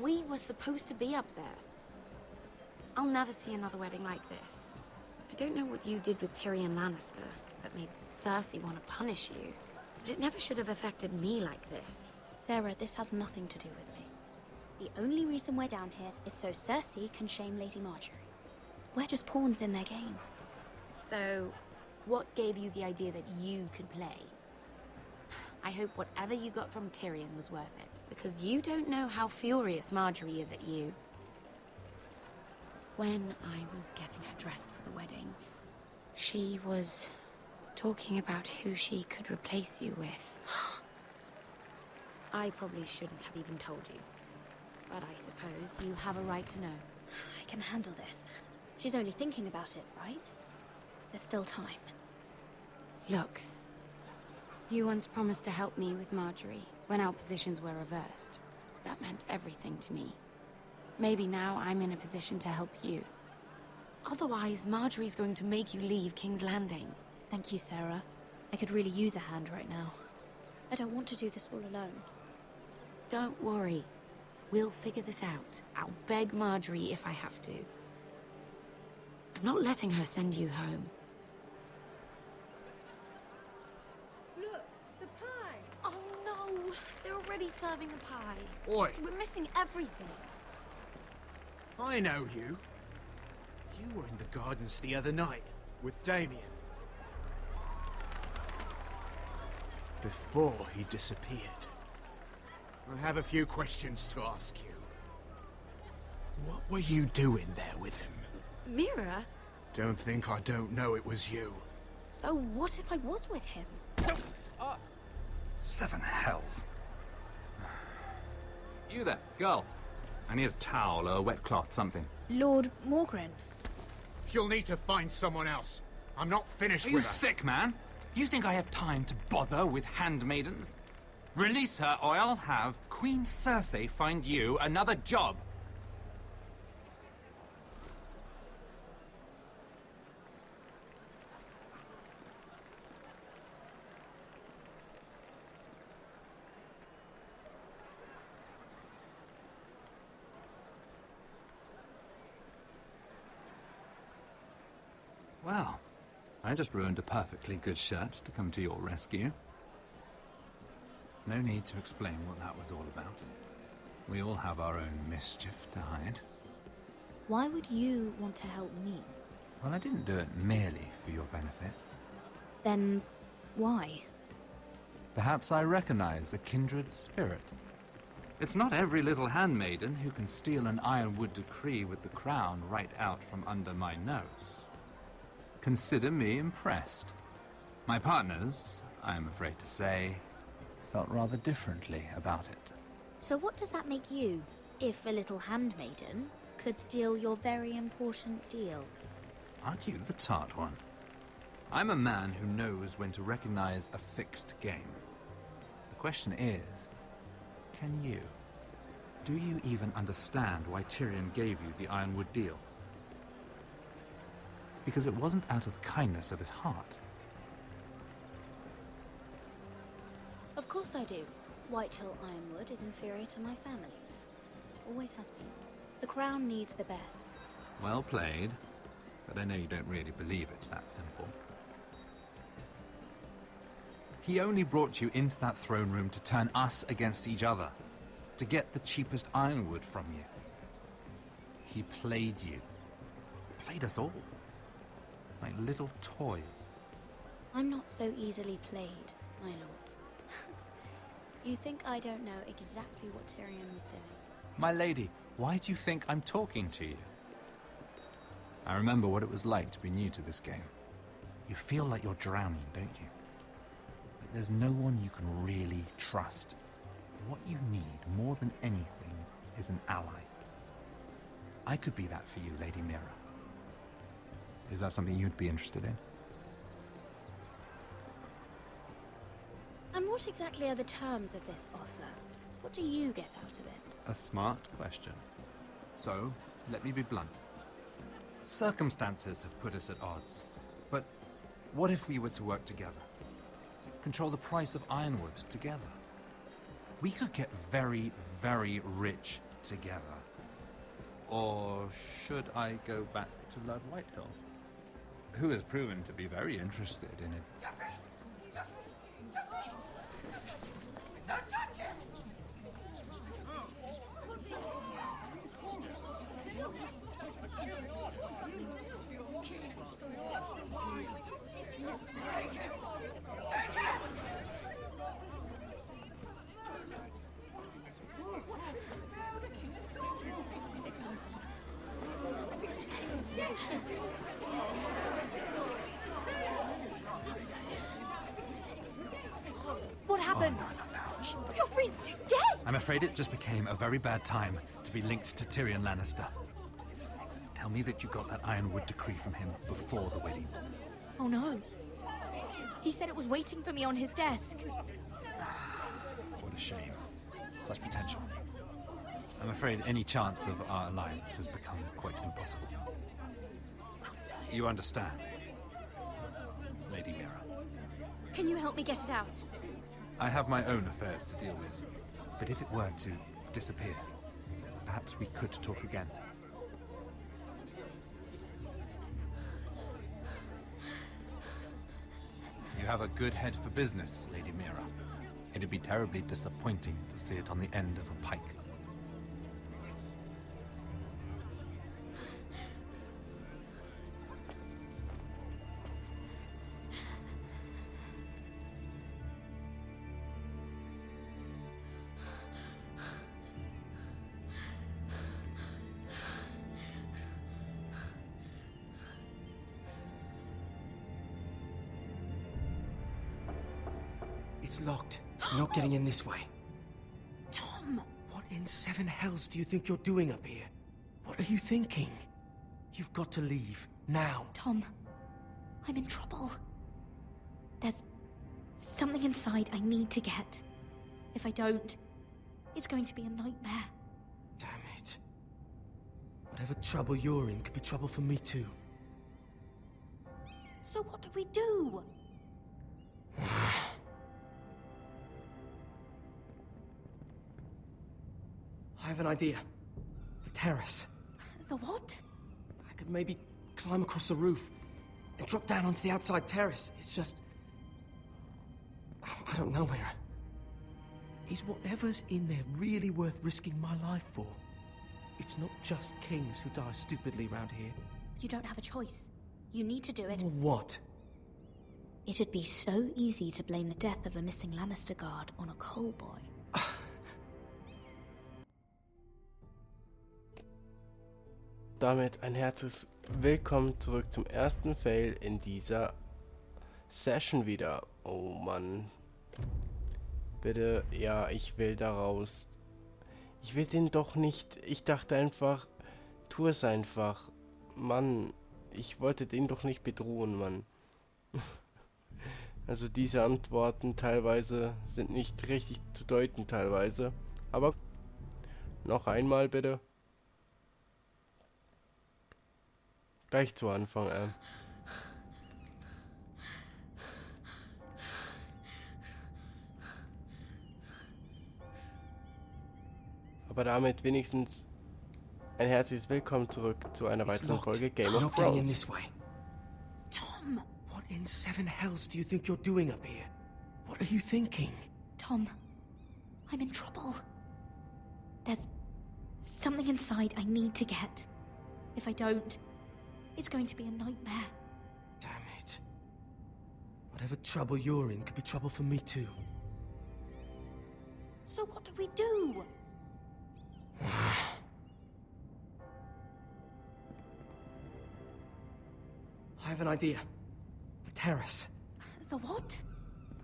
We were supposed to be up there. I'll never see another wedding like this. I don't know what you did with Tyrion Lannister that made Cersei want to punish you, but it never should have affected me like this. Sarah, this has nothing to do with me. The only reason we're down here is so Cersei can shame Lady Marjorie. We're just pawns in their game. So, what gave you the idea that you could play? I hope whatever you got from Tyrion was worth it, because you don't know how furious Marjorie is at you. When I was getting her dressed for the wedding, she was talking about who she could replace you with. I probably shouldn't have even told you, but I suppose you have a right to know. I can handle this. She's only thinking about it, right? There's still time. Look, you once promised to help me with Marjorie when our positions were reversed. That meant everything to me. Maybe now I'm in a position to help you. Otherwise, Marjorie's going to make you leave King's Landing. Thank you, Sarah. I could really use a hand right now. I don't want to do this all alone. Don't worry. We'll figure this out. I'll beg Marjorie if I have to. I'm not letting her send you home. Look, the pie! Oh no! They're already serving the pie. Oi! We're missing everything. I know you. You were in the gardens the other night with Damien. Before he disappeared. I have a few questions to ask you. What were you doing there with him? Mira? Don't think I don't know it was you. So what if I was with him? Seven hells. You there, girl. I need a towel or a wet cloth, something. Lord Morgren. You'll need to find someone else. I'm not finished Are you with her. sick, man? You think I have time to bother with handmaidens? Release her, or I'll have Queen Cersei find you another job. Well, I just ruined a perfectly good shirt to come to your rescue. No need to explain what that was all about. We all have our own mischief to hide. Why would you want to help me? Well, I didn't do it merely for your benefit. Then why? Perhaps I recognize a kindred spirit. It's not every little handmaiden who can steal an ironwood decree with the crown right out from under my nose. Consider me impressed. My partners, I am afraid to say, felt rather differently about it. So what does that make you, if a little handmaiden could steal your very important deal? Aren't you the tart one? I'm a man who knows when to recognize a fixed game. The question is, can you? Do you even understand why Tyrion gave you the Ironwood deal? Because it wasn't out of the kindness of his heart. Of course I do. Whitehill Ironwood is inferior to my family's. Always has been. The crown needs the best. Well played, but I know you don't really believe it's that simple. He only brought you into that throne room to turn us against each other, to get the cheapest ironwood from you. He played you. Played us all. Like little toys. I'm not so easily played, my lord. You think I don't know exactly what Tyrion was doing? My lady, why do you think I'm talking to you? I remember what it was like to be new to this game. You feel like you're drowning, don't you? Like there's no one you can really trust. What you need more than anything is an ally. I could be that for you, Lady Mira. Is that something you'd be interested in? And what exactly are the terms of this offer? What do you get out of it? A smart question. So, let me be blunt. Circumstances have put us at odds. But what if we were to work together? Control the price of ironwood together? We could get very, very rich together. Or should I go back to Lord Whitehill, who has proven to be very interested in it? What happened? Oh, no. Joffrey's dead! I'm afraid it just became a very bad time to be linked to Tyrion Lannister. Tell me that you got that Ironwood decree from him before the wedding. Oh no. He said it was waiting for me on his desk. What a shame. Such potential. I'm afraid any chance of our alliance has become quite impossible. You understand, Lady Mira. Can you help me get it out? I have my own affairs to deal with, but if it were to disappear, perhaps we could talk again. You have a good head for business, Lady Mira. It'd be terribly disappointing to see it on the end of a pike. It's locked. You're not getting in this way. Tom! What in seven hells do you think you're doing up here? What are you thinking? You've got to leave. Now. Tom, I'm in trouble. There's something inside I need to get. If I don't, it's going to be a nightmare. Damn it. Whatever trouble you're in could be trouble for me too. So what do we do? I have an idea. The terrace. The what? I could maybe climb across the roof and drop down onto the outside terrace. It's just... I don't know, Mira. Is whatever's in there really worth risking my life for? It's not just kings who die stupidly around here. You don't have a choice. You need to do it. Or what? It'd be so easy to blame the death of a missing Lannister guard on a coal boy. Damit ein herzliches Willkommen zurück zum ersten Fail in dieser Session wieder. Oh Mann. Bitte, ja, ich will da raus. Ich will den doch nicht. Ich dachte einfach, tu es einfach. Mann, ich wollte den doch nicht bedrohen, Mann. Also diese Antworten teilweise sind nicht richtig zu deuten teilweise. Aber noch einmal bitte. Gleich zu Anfang, Aber damit wenigstens ein herzliches Willkommen zurück zu einer weiteren Folge Game of Thrones. Tom! What in seven hells do you think you're doing up here? What are you thinking? Tom, I'm in trouble. There's something inside I need to get. If I don't, it's going to be a nightmare. Damn it. Whatever trouble you're in could be trouble for me too. So what do we do? I have an idea. The terrace. The what?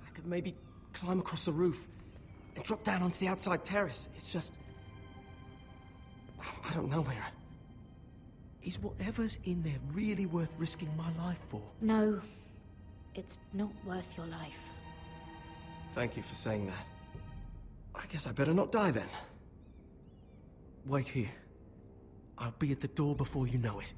I could maybe climb across the roof and drop down onto the outside terrace. It's just... I don't know, Mira. Is whatever's in there really worth risking my life for? No, it's not worth your life. Thank you for saying that. I guess I better not die then. Wait here. I'll be at the door before you know it.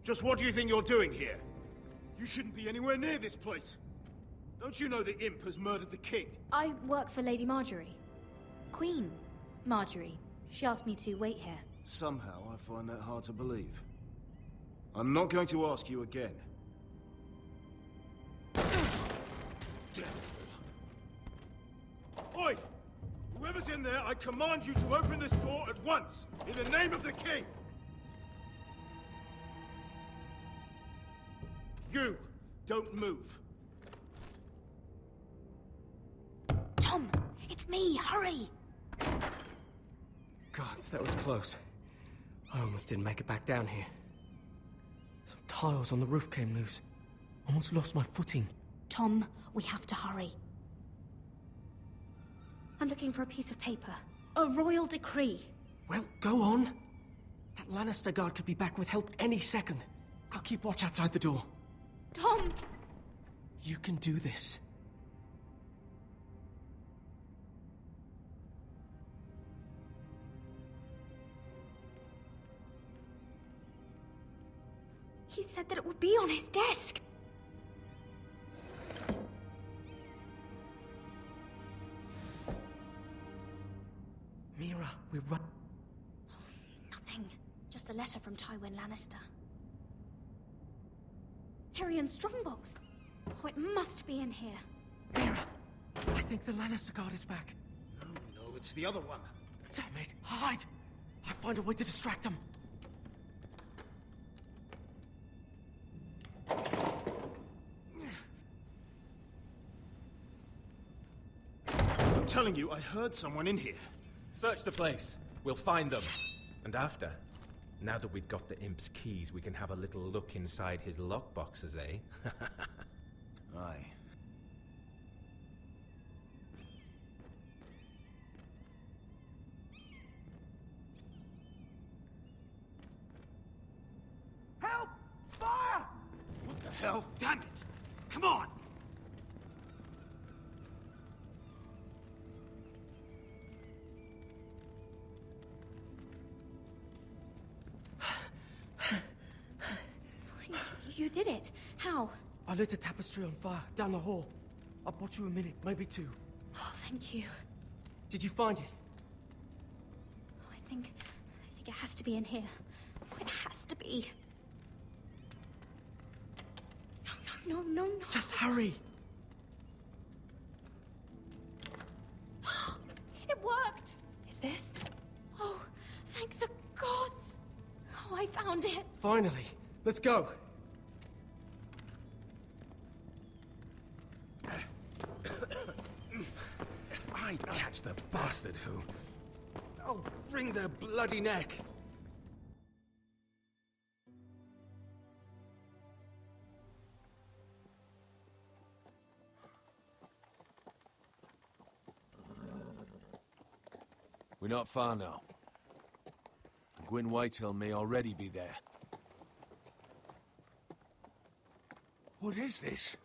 Just what do you think you're doing here? You shouldn't be anywhere near this place. Don't you know the imp has murdered the king? I work for Lady Marjorie. Queen Marjorie. She asked me to wait here. Somehow I find that hard to believe. I'm not going to ask you again. Damn it all. Oi! Whoever's in there, I command you to open this door at once, in the name of the king! You, don't move. Tom, it's me, hurry! Gods, that was close. I almost didn't make it back down here. Some tiles on the roof came loose. Almost lost my footing. Tom, we have to hurry. I'm looking for a piece of paper. A royal decree. Well, go on. That Lannister guard could be back with help any second. I'll keep watch outside the door. Tom! You can do this. He said that it would be on his desk. Mira, we're run. Nothing. Just a letter from Tywin Lannister. Tyrion Strongbox. Oh, it must be in here. Mira, I think the Lannister guard is back. No, it's the other one. Damn it, hide! I'll find a way to distract them. I'm telling you, I heard someone in here. Search the place. We'll find them. And after, now that we've got the imp's keys, we can have a little look inside his lockboxes, eh? Aye. Help! Fire! What the hell? Damn it! Come on! You did it. How? I lit a tapestry on fire down the hall. I bought you a minute, maybe two. Oh, thank you. Did you find it? Oh, I think it has to be in here. Oh, it has to be. No. Just hurry. It worked! Is this? Oh, thank the gods! Oh, I found it! Finally. Let's go. If I catch the bastard who... I'll wring their bloody neck. We're not far now. Gwyn Whitehill may already be there. What is this?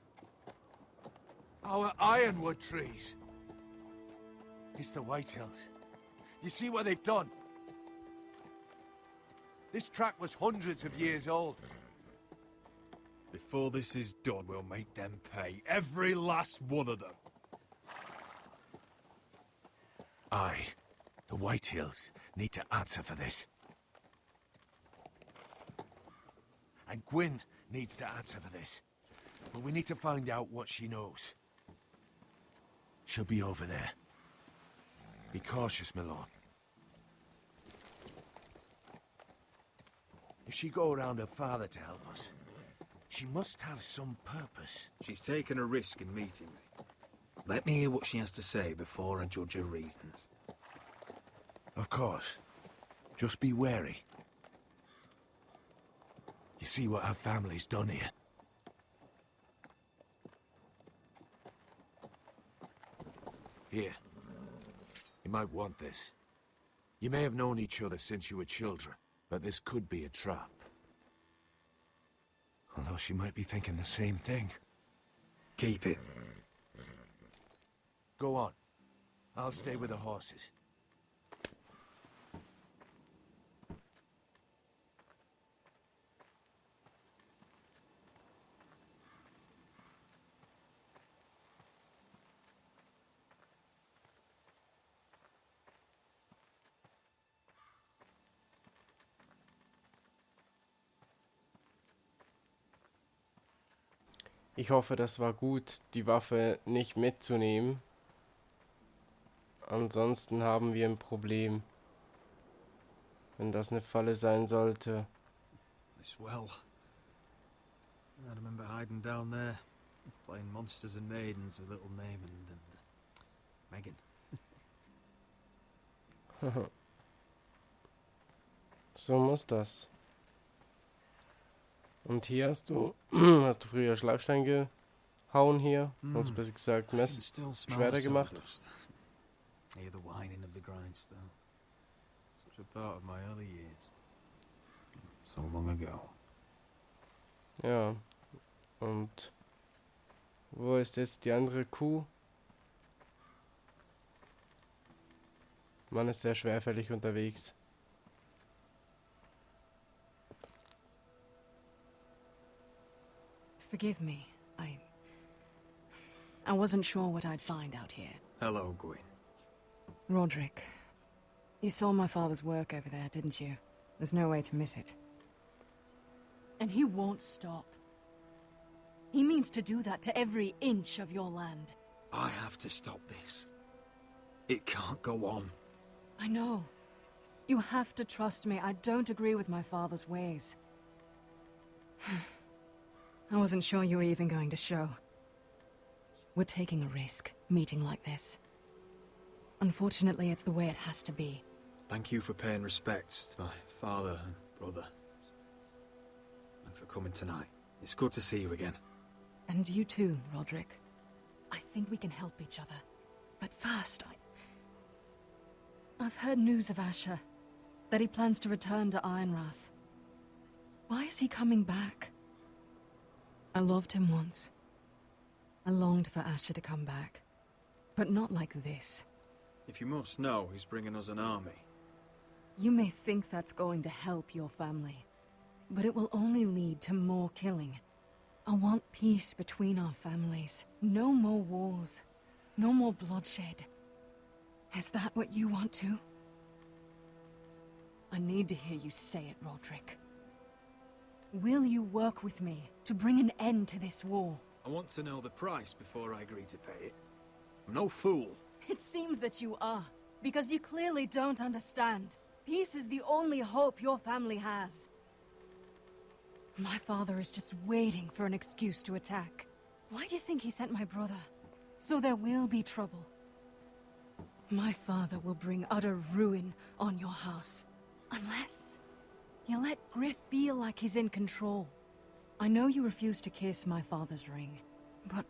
Our ironwood trees. It's the Whitehills. You see what they've done? This track was hundreds of years old. Before this is done, we'll make them pay. Every last one of them. Aye. The Whitehills need to answer for this. And Gwyn needs to answer for this. But we need to find out what she knows. She'll be over there. Be cautious, my lord. If she go around her father to help us, she must have some purpose. She's taken a risk in meeting me. Let me hear what she has to say before I judge her reasons. Of course. Just be wary. You see what our family's done here. Here. You might want this. You may have known each other since you were children, but this could be a trap. Although she might be thinking the same thing. Keep it. Go on. I'll stay with the horses. Ich hoffe, das war gut, die Waffe nicht mitzunehmen. Ansonsten haben wir ein Problem. Wenn das eine Falle sein sollte. This well. I remember hiding down there, playing monsters and maidens with little Naaman and Megan. So muss das. Und hier hast du früher Schleifstein gehauen hier. Also besser gesagt Schwerter gemacht. Hear the whining of the grindstone. Such a part of my early years. So long ago. Ja. Und wo ist jetzt die andere Kuh? Man ist sehr schwerfällig unterwegs. Forgive me. I wasn't sure what I'd find out here. Hello, Gwyn. Roderick, you saw my father's work over there, didn't you? There's no way to miss it. And he won't stop. He means to do that to every inch of your land. I have to stop this. It can't go on. I know. You have to trust me. I don't agree with my father's ways. I wasn't sure you were even going to show. We're taking a risk, meeting like this. Unfortunately, it's the way it has to be. Thank you for paying respects to my father and brother. And for coming tonight. It's good to see you again. And you too, Roderick. I think we can help each other. But first, I've heard news of Asher. That he plans to return to Ironrath. Why is he coming back? I loved him once. I longed for Asher to come back. But not like this. If you must know, he's bringing us an army. You may think that's going to help your family. But it will only lead to more killing. I want peace between our families. No more wars. No more bloodshed. Is that what you want too? I need to hear you say it, Roderick. Will you work with me to bring an end to this war? I want to know the price before I agree to pay it. I'm no fool. It seems that you are, because you clearly don't understand. Peace is the only hope your family has. My father is just waiting for an excuse to attack. Why do you think he sent my brother? So there will be trouble. My father will bring utter ruin on your house. Unless you let Griff feel like he's in control. I know you refuse to kiss my father's ring, but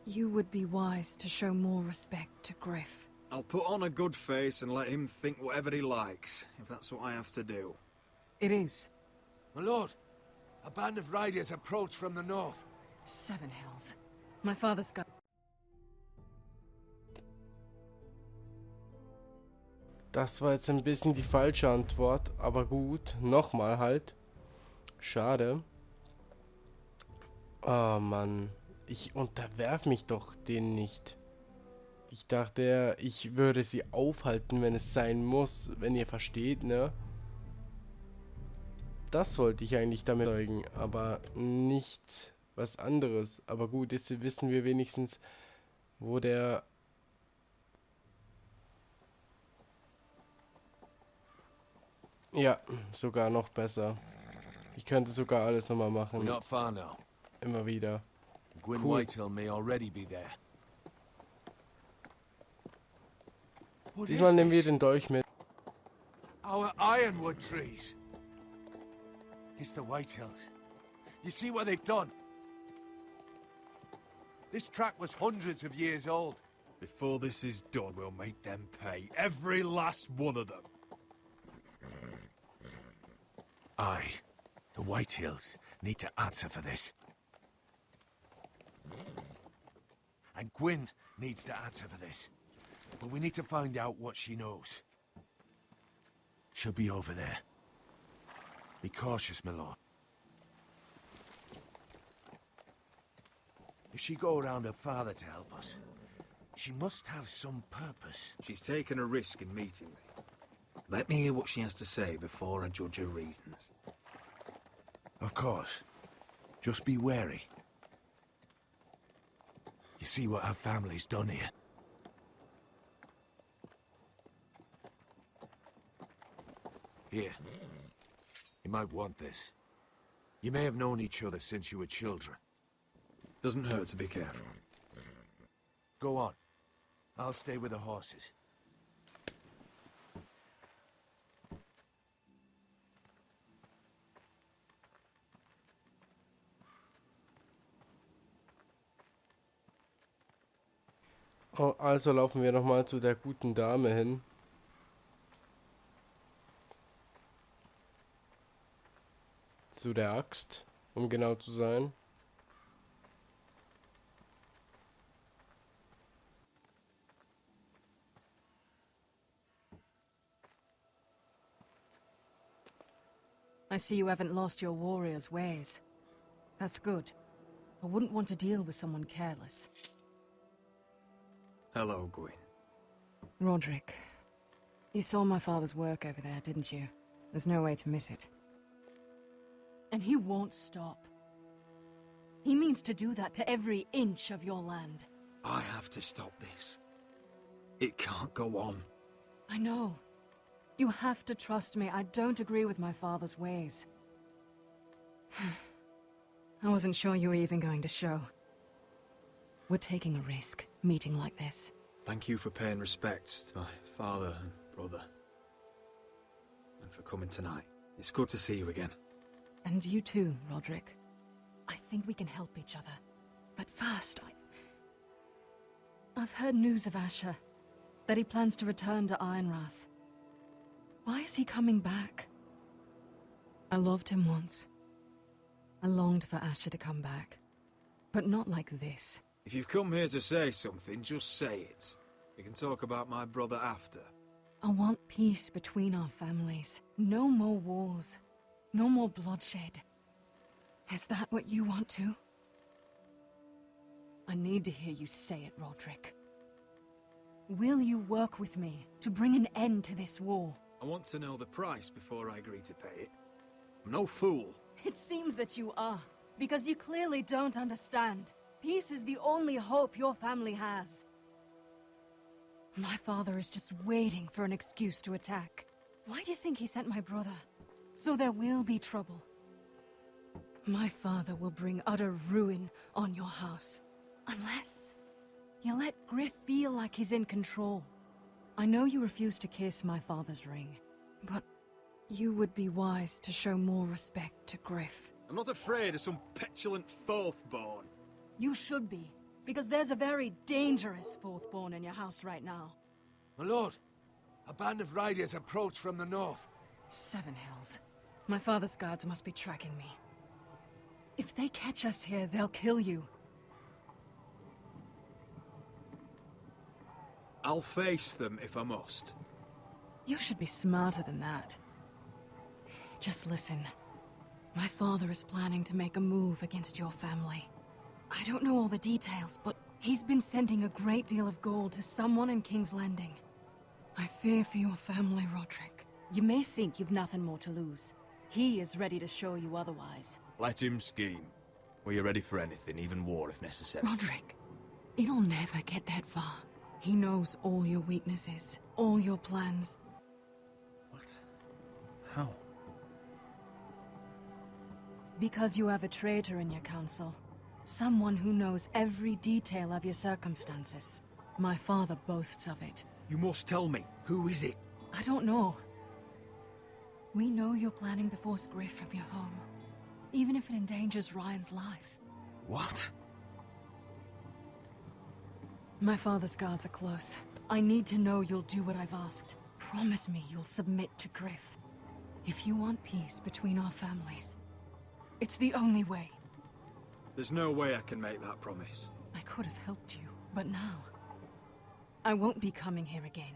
you would be wise to show more respect to Griff. I'll put on a good face and let him think whatever he likes, if that's what I have to do. It is. My lord, a band of riders approach from the north. Seven Hells. My father's got... Das war jetzt ein bisschen die falsche Antwort, aber gut, nochmal halt. Schade. Oh Mann, ich unterwerf mich doch denen nicht. Ich dachte, ich würde sie aufhalten, wenn es sein muss, wenn ihr versteht, ne? Das wollte ich eigentlich damit sagen, aber nicht was anderes. Aber gut, jetzt wissen wir wenigstens, wo der... Ja, sogar noch besser. Ich könnte sogar alles nochmal machen. We're not far now. Immer wieder. Gwyn Cool. Whitehill may already be there. What Diesmal is nehmen wir this? den Dolch mit. Our ironwood trees. It's the Whitehills. You see what they've done? This track was hundreds of years old. Before this is done, we'll make them pay. Every last one of them. Aye. The Whitehills need to answer for this. And Gwyn needs to answer for this. But we need to find out what she knows. She'll be over there. Be cautious, my lord. If she go around her father to help us, she must have some purpose. She's taken a risk in meeting me. Let me hear what she has to say before I judge her reasons. Of course. Just be wary. You see what our family's done here? Here. You might want this. You may have known each other since you were children. Doesn't hurt to be careful. Go on. I'll stay with the horses. Oh, also laufen wir nochmal zu der guten Dame hin. Zu der Axt, um genau zu sein. I see you haven't lost your warrior's ways. That's good. I wouldn't want to deal with someone careless. Hello, Gwyn. Roderick, you saw my father's work over there, didn't you? There's no way to miss it. And he won't stop. He means to do that to every inch of your land. I have to stop this. It can't go on. I know. You have to trust me. I don't agree with my father's ways. I wasn't sure you were even going to show. We're taking a risk, meeting like this. Thank you for paying respects to my father and brother. And for coming tonight. It's good to see you again. And you too, Roderick. I think we can help each other. But first, I've heard news of Asher. That he plans to return to Ironrath. Why is he coming back? I loved him once. I longed for Asher to come back. But not like this. If you've come here to say something, just say it. We can talk about my brother after. I want peace between our families. No more wars. No more bloodshed. Is that what you want too? I need to hear you say it, Roderick. Will you work with me to bring an end to this war? I want to know the price before I agree to pay it. I'm no fool. It seems that you are, because you clearly don't understand. Peace is the only hope your family has. My father is just waiting for an excuse to attack. Why do you think he sent my brother? So there will be trouble. My father will bring utter ruin on your house. Unless you let Griff feel like he's in control. I know you refuse to kiss my father's ring, but you would be wise to show more respect to Griff. I'm not afraid of some petulant fourth-born. You should be, because there's a very dangerous fourth-born in your house right now. My lord, a band of riders approach from the north. Seven Hills. My father's guards must be tracking me. If they catch us here, they'll kill you. I'll face them if I must. You should be smarter than that. Just listen. My father is planning to make a move against your family. I don't know all the details, but he's been sending a great deal of gold to someone in King's Landing. I fear for your family, Roderick. You may think you've nothing more to lose. He is ready to show you otherwise. Let him scheme. We're ready for anything, even war if necessary. Roderick, it'll never get that far. He knows all your weaknesses, all your plans. What? How? Because you have a traitor in your council. Someone who knows every detail of your circumstances. My father boasts of it. You must tell me. Who is it? I don't know. We know you're planning to force Griff from your home. Even if it endangers Ryan's life. What? My father's guards are close. I need to know you'll do what I've asked. Promise me you'll submit to Griff. If you want peace between our families, it's the only way. There's no way I can make that promise. I could have helped you, but now... I won't be coming here again.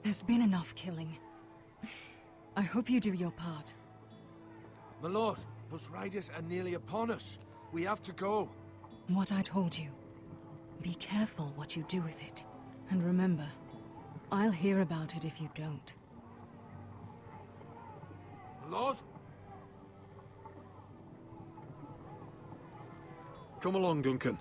There's been enough killing. I hope you do your part. My lord, those riders are nearly upon us. We have to go. What I told you. Be careful what you do with it. And remember, I'll hear about it if you don't. My lord? Come along, Duncan.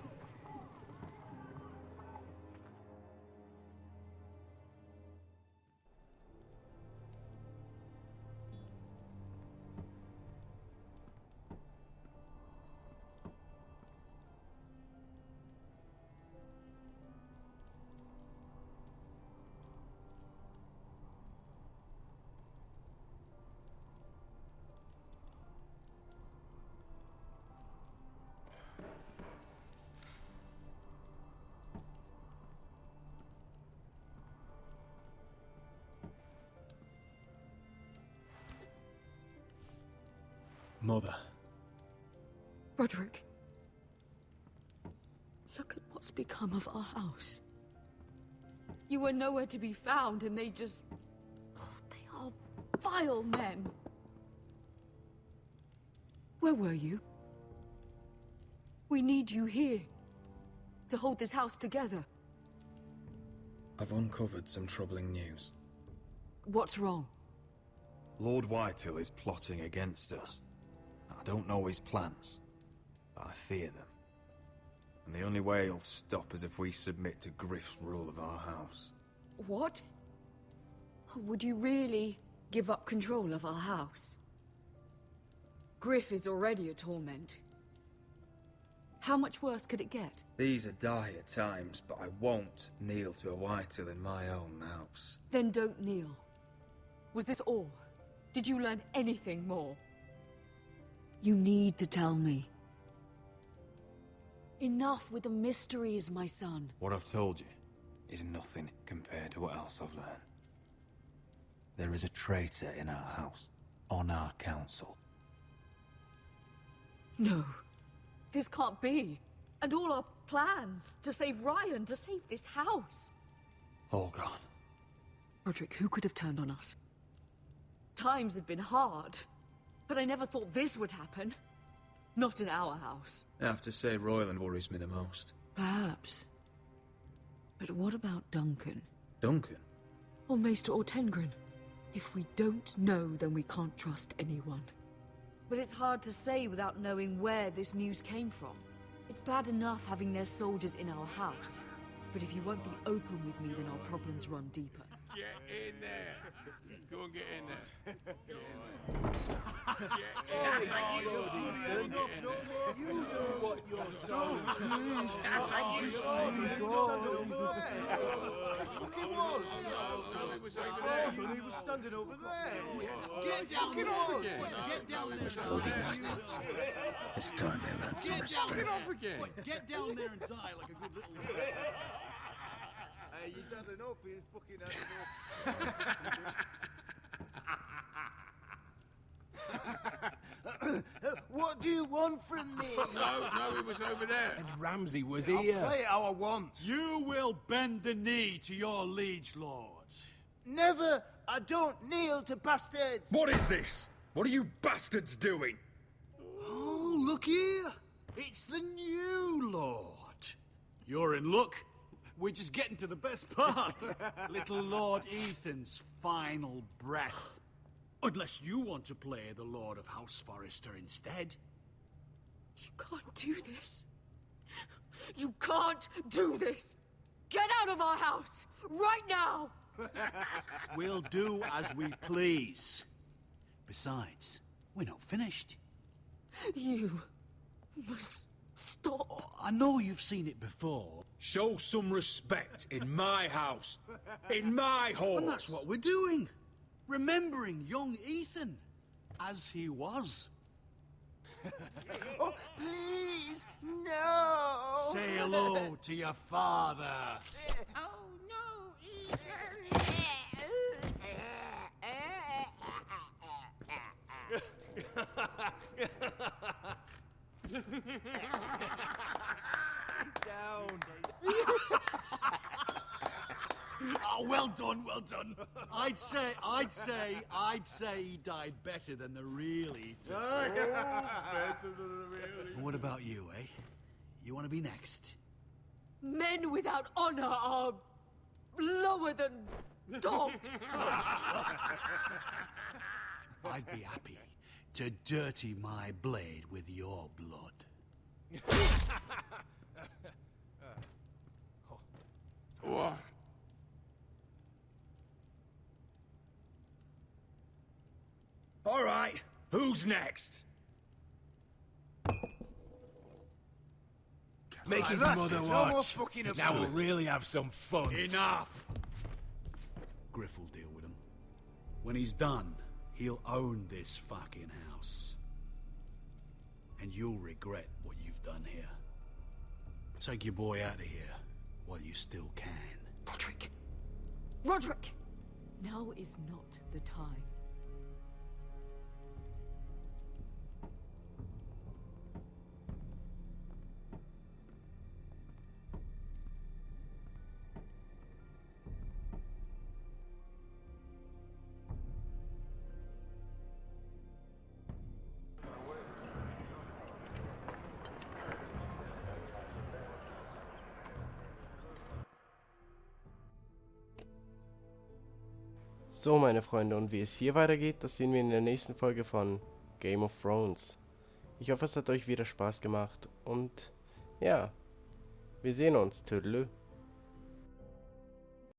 Mother. Roderick. Look at what's become of our house. You were nowhere to be found, and they just... Oh, they are vile men. Where were you? We need you here. To hold this house together. I've uncovered some troubling news. What's wrong? Lord Whitehill is plotting against us. I don't know his plans, but I fear them. And the only way he'll stop is if we submit to Griff's rule of our house. What? Would you really give up control of our house? Griff is already a torment. How much worse could it get? These are dire times, but I won't kneel to a Whitehill in my own house. Then don't kneel. Was this all? Did you learn anything more? You need to tell me. Enough with the mysteries, my son. What I've told you is nothing compared to what else I've learned. There is a traitor in our house, on our council. No. This can't be. And all our plans to save Ryan, to save this house. All gone. Roderick, who could have turned on us? Times have been hard, but I never thought this would happen. Not in our house. I have to say, Royland worries me the most. Perhaps. But what about Duncan? Duncan? Or Maester or Tengrin? If we don't know, then we can't trust anyone. But it's hard to say without knowing where this news came from. It's bad enough having their soldiers in our house. But if you won't be open with me, then our problems run deeper. Get in there. Go and get in there. You do what you're told. Just let me go. Look, he was. He was standing over there. Get down there. Get down there. Bloody Whitehills. It's time they learn some respect. Get down there and die like a good little... Hey, he's had enough. He's fucking had enough. What do you want from me? No, it was over there. And Ramsay was here. I'll play how I want. You will bend the knee to your liege lords. Never. I don't kneel to bastards. What is this? What are you bastards doing? Oh, look here. It's the new lord. You're in luck. We're just getting to the best part. Little Lord Ethan's final breath. Unless you want to play the Lord of House Forrester instead. You can't do this. You can't do this. Get out of our house, right now! We'll do as we please. Besides, we're not finished. You must stop. Oh, I know you've seen it before. Show some respect in my house. In my hall. And that's what we're doing. Remembering young Ethan. As he was. Oh, please, no! Say hello to your father. Oh, no, Down. Oh, well done, well done. I'd say he died better than the real Ethan. Better than the real And what about you, eh? You want to be next? Men without honor are lower than dogs. I'd be happy to dirty my blade with your blood. What? All right, who's next? Make his mother watch. Now we'll really have some fun. Enough! Griff will deal with him. When he's done, he'll own this fucking house. And you'll regret what you've done here. Take your boy out of here while you still can. Roderick! Roderick! Now is not the time. So, meine Freunde, und wie es hier weitergeht, das sehen wir in der nächsten Folge von Game of Thrones. Ich hoffe, es hat euch wieder Spaß gemacht und ja, wir sehen uns. Tüdelü.